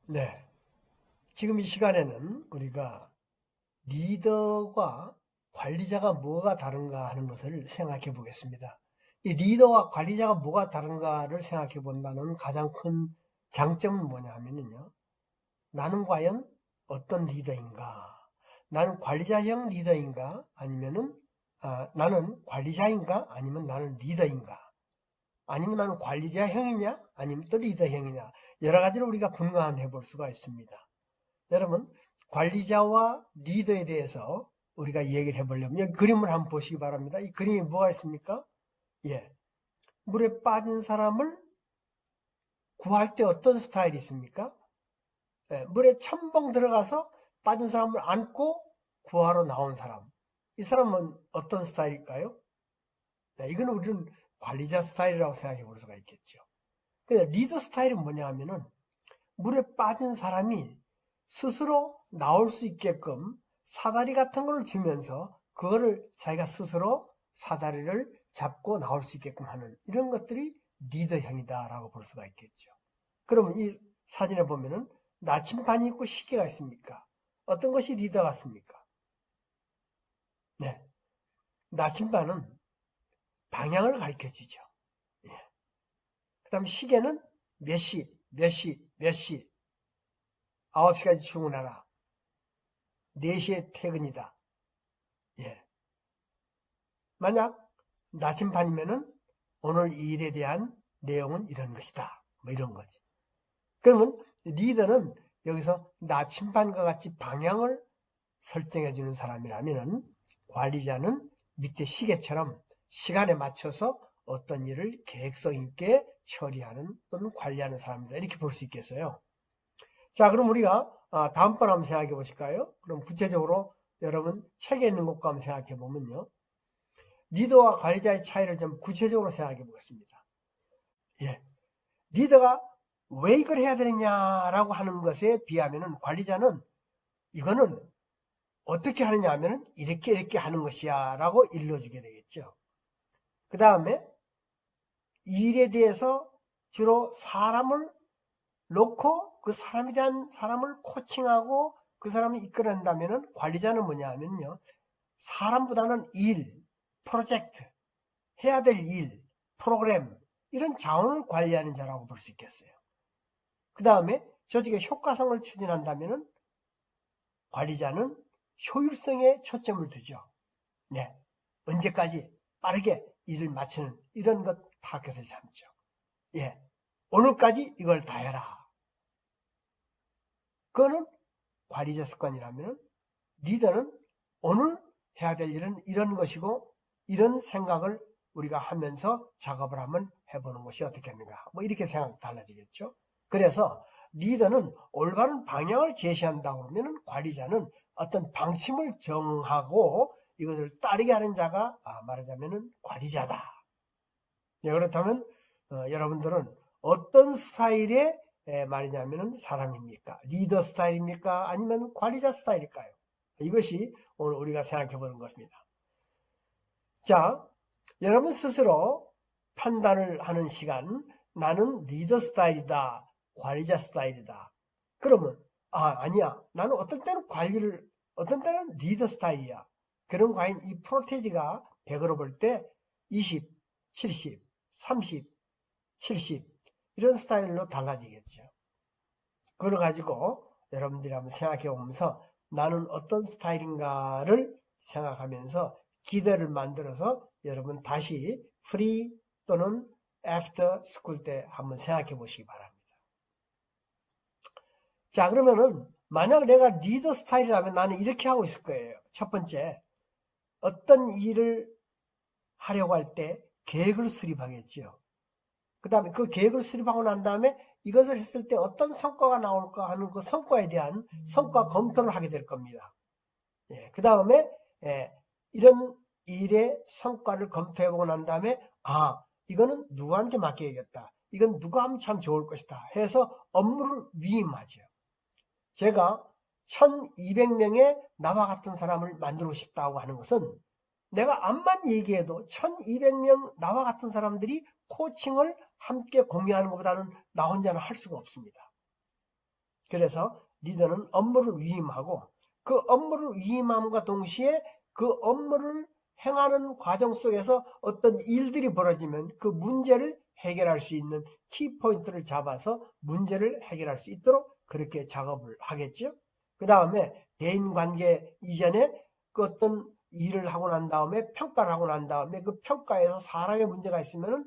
네. 지금 이 시간에는 우리가 리더와 관리자가 뭐가 다른가 하는 것을 생각해 보겠습니다. 이 리더와 관리자가 뭐가 다른가를 생각해 본다는 가장 큰 장점은 뭐냐 하면요. 나는 과연 어떤 리더인가? 나는 관리자형 리더인가? 아니면은, 나는 관리자인가? 아니면 나는 리더인가? 아니면 나는 관리자형이냐? 아니면 또 리더형이냐? 여러 가지로 우리가 분간해 볼 수가 있습니다. 여러분, 관리자와 리더에 대해서 우리가 얘기를 해보려면 여기 그림을 한번 보시기 바랍니다. 이 그림이 뭐가 있습니까? 예, 물에 빠진 사람을 구할 때 어떤 스타일이 있습니까? 예, 물에 첨벙 들어가서 빠진 사람을 안고 구하러 나온 사람. 이 사람은 어떤 스타일일까요? 네, 이거는 우리는 관리자 스타일이라고 생각해 볼 수가 있겠죠. 근데 리더 스타일은 뭐냐 하면은 물에 빠진 사람이 스스로 나올 수 있게끔 사다리 같은 걸 주면서 그거를 자기가 스스로 사다리를 잡고 나올 수 있게끔 하는 이런 것들이 리더형이다라고 볼 수가 있겠죠. 그러면 이 사진에 보면은 나침반이 있고 시계가 있습니까? 어떤 것이 리더 같습니까? 네. 나침반은 방향을 가르쳐 주죠. 예. 그 다음에 시계는 몇 시, 몇 시, 몇 시, 9시까지 출근하라. 4시에 퇴근이다. 예. 만약 나침반이면은 오늘 이 일에 대한 내용은 이런 것이다. 뭐 이런 거지. 그러면 리더는 여기서 나침반과 같이 방향을 설정해 주는 사람이라면은 관리자는 밑에 시계처럼 시간에 맞춰서 어떤 일을 계획성 있게 처리하는 또는 관리하는 사람이다. 이렇게 볼 수 있겠어요. 자, 그럼 우리가 다음번 한번 생각해 보실까요? 그럼 구체적으로 여러분 책에 있는 것과 한번 생각해 보면요. 리더와 관리자의 차이를 좀 구체적으로 생각해 보겠습니다. 예. 리더가 왜 이걸 해야 되느냐라고 하는 것에 비하면은 관리자는 이거는 어떻게 하느냐 하면은 이렇게 하는 것이야 라고 일러주게 되겠죠. 그 다음에 일에 대해서 주로 사람을 놓고 그 사람에 대한 사람을 코칭하고 그 사람을 이끌어낸다면은 관리자는 뭐냐 하면요. 사람보다는 일, 프로젝트, 해야 될 일, 프로그램, 이런 자원을 관리하는 자라고 볼 수 있겠어요. 그 다음에 조직의 효과성을 추진한다면은 관리자는 효율성에 초점을 두죠. 네. 언제까지 빠르게 일을 마치는 이런 것 타겟을 삼죠. 예. 오늘까지 이걸 다 해라. 그거는 관리자 습관이라면 리더는 오늘 해야 될 일은 이런 것이고 이런 생각을 우리가 하면서 작업을 한번 해보는 것이 어떻겠는가. 뭐 이렇게 생각 달라지겠죠. 그래서 리더는 올바른 방향을 제시한다고 그러면 관리자는 어떤 방침을 정하고 이것을 따르게 하는 자가 말하자면 관리자다. 네, 그렇다면 여러분들은 어떤 스타일의 말이냐면 사람입니까? 리더 스타일입니까? 아니면 관리자 스타일일까요? 이것이 오늘 우리가 생각해 보는 것입니다. 자, 여러분 스스로 판단을 하는 시간, 나는 리더 스타일이다, 관리자 스타일이다. 그러면 아니야, 나는 어떤 때는 어떤 때는 리더 스타일이야. 그럼 과연 이 프로테지가 100으로 볼 때 20, 70, 30, 70 이런 스타일로 달라지겠죠. 그걸 가지고 여러분들이 한번 생각해 보면서 나는 어떤 스타일인가를 생각하면서 기대를 만들어서 여러분 다시 프리 또는 애프터 스쿨 때 한번 생각해 보시기 바랍니다. 자, 그러면은 만약 내가 리더 스타일이라면 나는 이렇게 하고 있을 거예요. 첫 번째, 어떤 일을 하려고 할 때 계획을 수립하겠죠. 그 다음에 그 계획을 수립하고 난 다음에 이것을 했을 때 어떤 성과가 나올까 하는 그 성과에 대한 성과 검토를 하게 될 겁니다. 예, 그 다음에 이런 일의 성과를 검토해보고 난 다음에 이거는 누구한테 맡겨야겠다. 이건 누가 하면 참 좋을 것이다 해서 업무를 위임하죠. 제가 1200명의 나와 같은 사람을 만들고 싶다고 하는 것은 내가 암만 얘기해도 1200명 나와 같은 사람들이 코칭을 함께 공유하는 것보다는 나 혼자는 할 수가 없습니다. 그래서 리더는 업무를 위임하고 그 업무를 위임함과 동시에 그 업무를 행하는 과정 속에서 어떤 일들이 벌어지면 그 문제를 해결할 수 있는 키포인트를 잡아서 문제를 해결할 수 있도록 그렇게 작업을 하겠죠. 그 다음에 대인관계 이전에 그 어떤 일을 하고 난 다음에 평가를 하고 난 다음에 그 평가에서 사람의 문제가 있으면은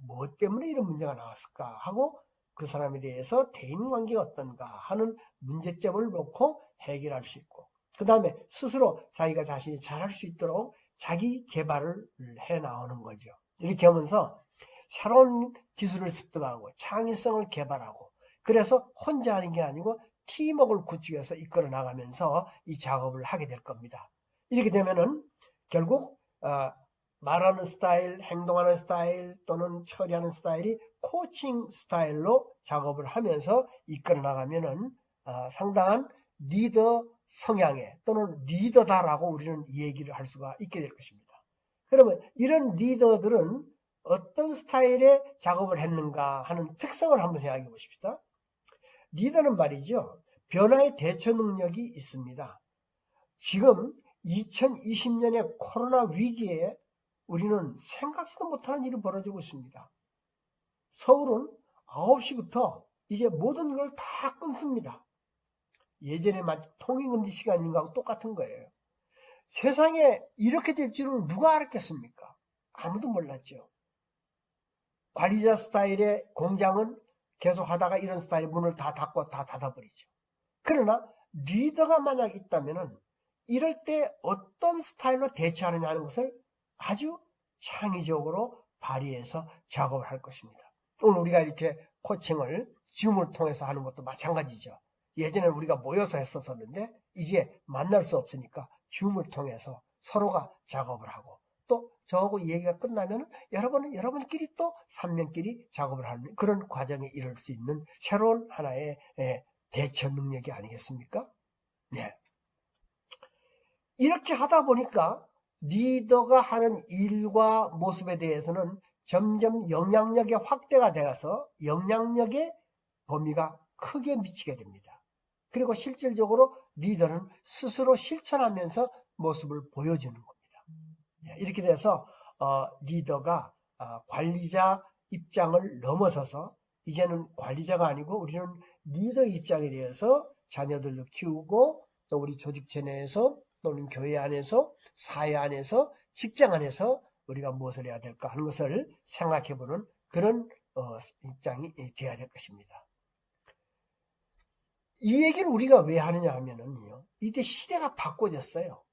뭐 때문에 이런 문제가 나왔을까 하고 그 사람에 대해서 대인관계가 어떤가 하는 문제점을 놓고 해결할 수 있고 그 다음에 스스로 자기가 자신이 잘할 수 있도록 자기 개발을 해 나오는 거죠. 이렇게 하면서 새로운 기술을 습득하고 창의성을 개발하고 그래서 혼자 하는 게 아니고 팀워크를 구축해서 이끌어 나가면서 이 작업을 하게 될 겁니다. 이렇게 되면은 결국 말하는 스타일, 행동하는 스타일 또는 처리하는 스타일이 코칭 스타일로 작업을 하면서 이끌어 나가면은 상당한 리더 성향의 또는 리더다라고 우리는 얘기를 할 수가 있게 될 것입니다. 그러면 이런 리더들은 어떤 스타일의 작업을 했는가 하는 특성을 한번 생각해 보십시다. 리더는 말이죠. 변화의 대처 능력이 있습니다. 지금 2020년의 코로나 위기에 우리는 생각지도 못하는 일이 벌어지고 있습니다. 서울은 9시부터 이제 모든 걸 다 끊습니다. 예전에 마치 통행금지 시간인가 똑같은 거예요. 세상에 이렇게 될 줄은 누가 알았겠습니까? 아무도 몰랐죠. 관리자 스타일의 공장은 계속 하다가 이런 스타일의 문을 다 닫고 다 닫아버리죠. 그러나 리더가 만약 있다면은 이럴 때 어떤 스타일로 대처하느냐 하는 것을 아주 창의적으로 발휘해서 작업을 할 것입니다. 오늘 우리가 이렇게 코칭을 줌을 통해서 하는 것도 마찬가지죠. 예전에는 우리가 모여서 했었는데 이제 만날 수 없으니까 줌을 통해서 서로가 작업을 하고 또 저하고 얘기가 끝나면 여러분끼리 또 3명끼리 작업을 하는 그런 과정에 이룰 수 있는 새로운 하나의 대처 능력이 아니겠습니까? 네. 이렇게 하다 보니까 리더가 하는 일과 모습에 대해서는 점점 영향력의 확대가 되어서 영향력의 범위가 크게 미치게 됩니다. 그리고 실질적으로 리더는 스스로 실천하면서 모습을 보여주는 겁니다. 이렇게 돼서 리더가 관리자 입장을 넘어서서 이제는 관리자가 아니고 우리는 리더 입장에 대해서 자녀들도 키우고 또 우리 조직체 내에서 또는 교회 안에서 사회 안에서 직장 안에서 우리가 무엇을 해야 될까 하는 것을 생각해보는 그런 입장이 되어야 될 것입니다. 이 얘기를 우리가 왜 하느냐 하면은요, 이때 시대가 바꿔졌어요.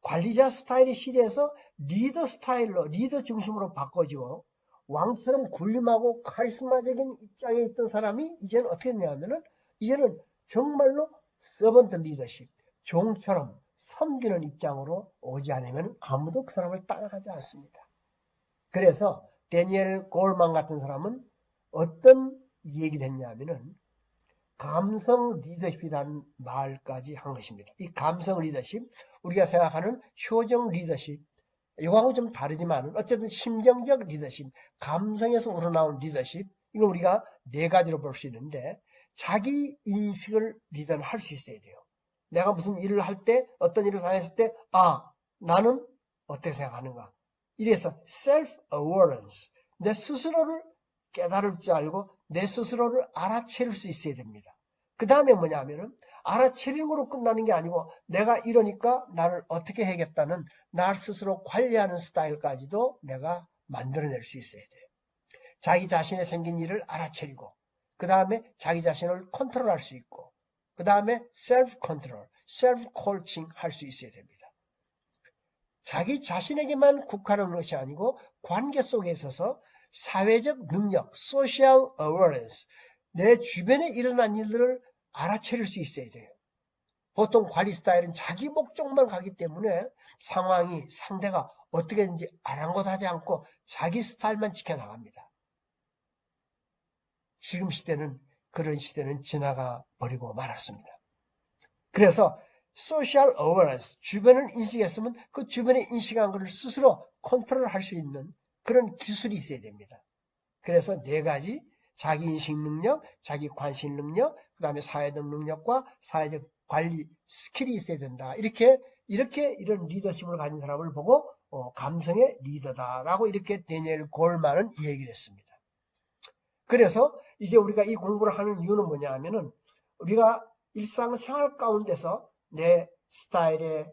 관리자 스타일의 시대에서 리더 스타일로, 리더 중심으로 바꿔지고, 왕처럼 군림하고 카리스마적인 입장에 있던 사람이 이제는 어떻게 됐냐면은, 이제는 정말로 서번트 리더십, 종처럼 섬기는 입장으로 오지 않으면 아무도 그 사람을 따라가지 않습니다. 그래서 데니엘 골만 같은 사람은 어떤 얘기를 했냐면은, 감성 리더십이라는 말까지 한 것입니다. 이 감성 리더십, 우리가 생각하는 효정 리더십, 이거하고 좀 다르지만 어쨌든 심정적 리더십, 감성에서 우러나온 리더십, 이걸 우리가 네 가지로 볼 수 있는데 자기 인식을 리더는 할 수 있어야 돼요. 내가 무슨 일을 할 때, 어떤 일을 당했을 때, 나는 어떻게 생각하는가. 이래서 self-awareness, 내 스스로를 깨달을 줄 알고 내 스스로를 알아차릴 수 있어야 됩니다. 그 다음에 뭐냐면은 알아차리는 거로 끝나는 게 아니고 내가 이러니까 나를 어떻게 해야겠다는 날 스스로 관리하는 스타일까지도 내가 만들어낼 수 있어야 돼요. 자기 자신에 생긴 일을 알아차리고 그 다음에 자기 자신을 컨트롤할 수 있고 그 다음에 셀프 컨트롤, 셀프 코칭 할 수 있어야 됩니다. 자기 자신에게만 국한하는 것이 아니고 관계 속에 있어서 사회적 능력, social awareness, 내 주변에 일어난 일들을 알아차릴 수 있어야 돼요. 보통 관리 스타일은 자기 목적만 가기 때문에 상황이 상대가 어떻게 되는지 아랑곳하지 않고 자기 스타일만 지켜나갑니다. 지금 시대는 그런 시대는 지나가 버리고 말았습니다. 그래서 social awareness, 주변을 인식했으면 그 주변에 인식한 것을 스스로 컨트롤할 수 있는 그런 기술이 있어야 됩니다. 그래서 네 가지 자기 인식 능력, 자기 관심 능력, 그 다음에 사회적 능력과 사회적 관리 스킬이 있어야 된다. 이런 리더십을 가진 사람을 보고 감성의 리더다라고 이렇게 데니엘 골만은 얘기를 했습니다. 그래서 이제 우리가 이 공부를 하는 이유는 뭐냐 하면은 우리가 일상생활 가운데서 내 스타일에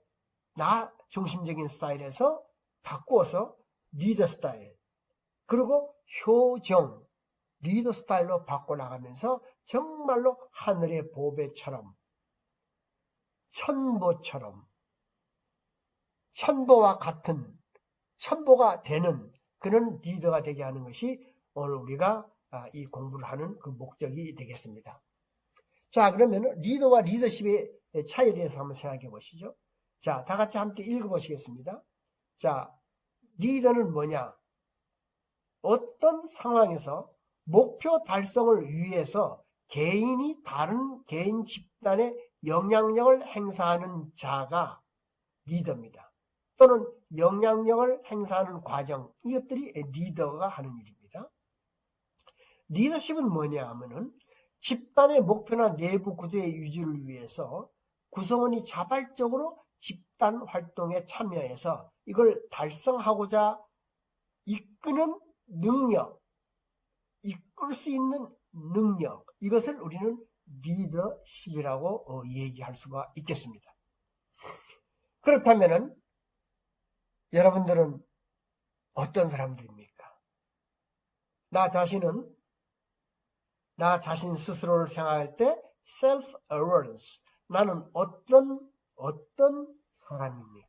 나 중심적인 스타일에서 바꾸어서 리더 스타일, 그리고 효정, 리더 스타일로 바꿔나가면서 정말로 하늘의 보배처럼, 천보와 같은, 천보가 되는 그런 리더가 되게 하는 것이 오늘 우리가 이 공부를 하는 그 목적이 되겠습니다. 자, 그러면 리더와 리더십의 차이에 대해서 한번 생각해 보시죠. 자, 다 같이 함께 읽어보시겠습니다. 자, 리더는 뭐냐? 어떤 상황에서 목표 달성을 위해서 개인이 다른 개인 집단의 영향력을 행사하는 자가 리더입니다. 또는 영향력을 행사하는 과정, 이것들이 리더가 하는 일입니다. 리더십은 뭐냐 하면은 집단의 목표나 내부 구조의 유지를 위해서 구성원이 자발적으로 집단 활동에 참여해서 이걸 달성하고자 이끄는 능력, 이끌 수 있는 능력, 이것을 우리는 리더십이라고 얘기할 수가 있겠습니다. 그렇다면은 여러분들은 어떤 사람들입니까? 나 자신 스스로를 생각할 때 self-awareness, 나는 어떤 사람입니까?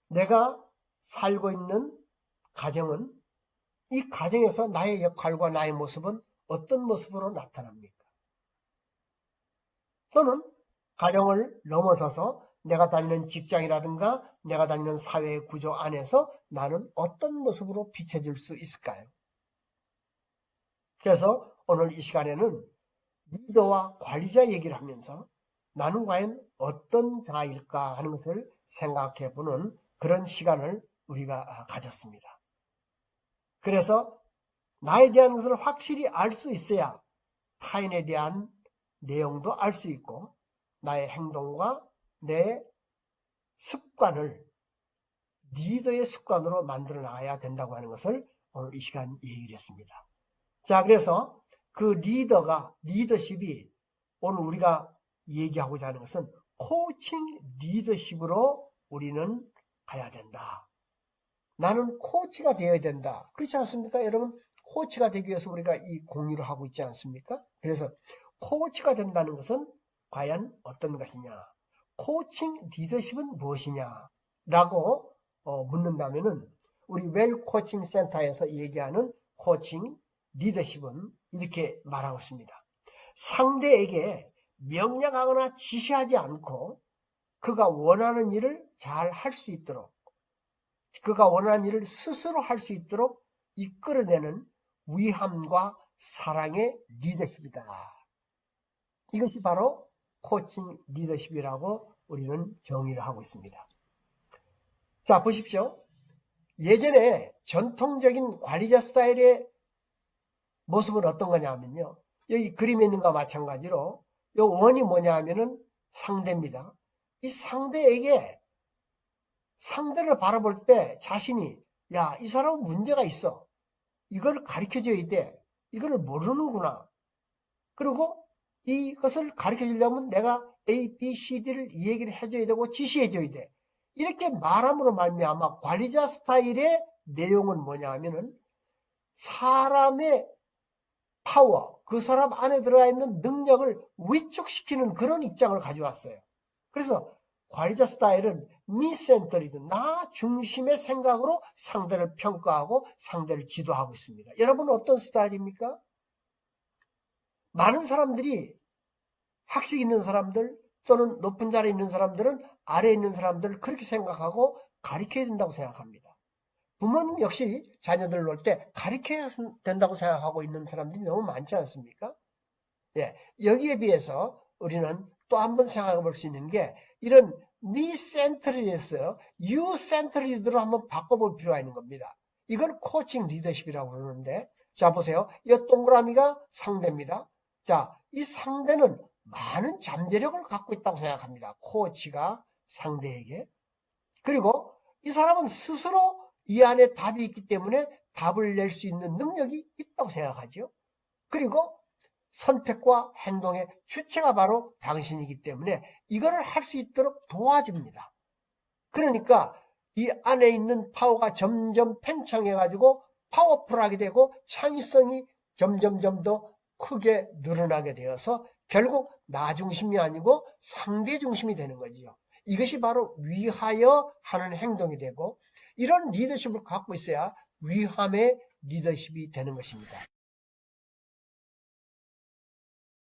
내가 살고 있는 가정은, 이 가정에서 나의 역할과 나의 모습은 어떤 모습으로 나타납니까? 또는 가정을 넘어서서 내가 다니는 직장이라든가 내가 다니는 사회 구조 안에서 나는 어떤 모습으로 비춰질 수 있을까요? 그래서 오늘 이 시간에는 리더와 관리자 얘기를 하면서 나는 과연 어떤 자일까 하는 것을 생각해 보는 그런 시간을 우리가 가졌습니다. 그래서 나에 대한 것을 확실히 알 수 있어야 타인에 대한 내용도 알 수 있고 나의 행동과 내 습관을 리더의 습관으로 만들어 나가야 된다고 하는 것을 오늘 이 시간 얘기를 했습니다. 자, 그래서 그 리더십이 오늘 우리가 얘기하고자 하는 것은 코칭 리더십으로 우리는 가야 된다. 나는 코치가 되어야 된다. 그렇지 않습니까? 여러분, 코치가 되기 위해서 우리가 이 공유를 하고 있지 않습니까? 그래서 코치가 된다는 것은 과연 어떤 것이냐? 코칭 리더십은 무엇이냐? 라고 묻는다면은 우리 웰 코칭 센터에서 얘기하는 코칭 리더십은 이렇게 말하고 있습니다. 상대에게 명령하거나 지시하지 않고 그가 원하는 일을 잘 할 수 있도록, 그가 원하는 일을 스스로 할 수 있도록 이끌어내는 위함과 사랑의 리더십이다. 이것이 바로 코칭 리더십이라고 우리는 정의를 하고 있습니다. 자, 보십시오. 예전에 전통적인 관리자 스타일의 모습은 어떤 거냐 하면요. 여기 그림에 있는 것과 마찬가지로 이 원이 뭐냐 하면은 상대입니다. 이 상대에게 상대를 바라볼 때 자신이 야, 이 사람은 문제가 있어. 이걸 가르쳐줘야 돼. 이걸 모르는구나. 그리고 이것을 가르쳐주려면 내가 A, B, C, D를 이 얘기를 해줘야 되고 지시해줘야 돼. 이렇게 말함으로 말미암아 관리자 스타일의 내용은 뭐냐 하면은 사람의 파워, 그 사람 안에 들어가 있는 능력을 위축시키는 그런 입장을 가져왔어요. 그래서 관리자 스타일은 미센터리드, 나 중심의 생각으로 상대를 평가하고 상대를 지도하고 있습니다. 여러분은 어떤 스타일입니까? 많은 사람들이 학식 있는 사람들 또는 높은 자리에 있는 사람들은 아래에 있는 사람들을 그렇게 생각하고 가르쳐야 된다고 생각합니다. 부모님 역시 자녀들 놀 때 가르쳐야 된다고 생각하고 있는 사람들이 너무 많지 않습니까? 예, 여기에 비해서 우리는 또 한 번 생각해 볼 수 있는 게 이런 미센터리드에서 유센터리드로 한번 바꿔볼 필요가 있는 겁니다. 이걸 코칭 리더십이라고 그러는데 자, 보세요. 이 동그라미가 상대입니다. 자, 이 상대는 많은 잠재력을 갖고 있다고 생각합니다. 코치가 상대에게. 그리고 이 사람은 스스로 이 안에 답이 있기 때문에 답을 낼 수 있는 능력이 있다고 생각하죠. 그리고 선택과 행동의 주체가 바로 당신이기 때문에 이거를 할 수 있도록 도와줍니다. 그러니까 이 안에 있는 파워가 점점 팽창해가지고 파워풀하게 되고 창의성이 점점점 더 크게 늘어나게 되어서 결국 나 중심이 아니고 상대 중심이 되는 거지요. 이것이 바로 위하여 하는 행동이 되고 이런 리더십을 갖고 있어야 위함의 리더십이 되는 것입니다.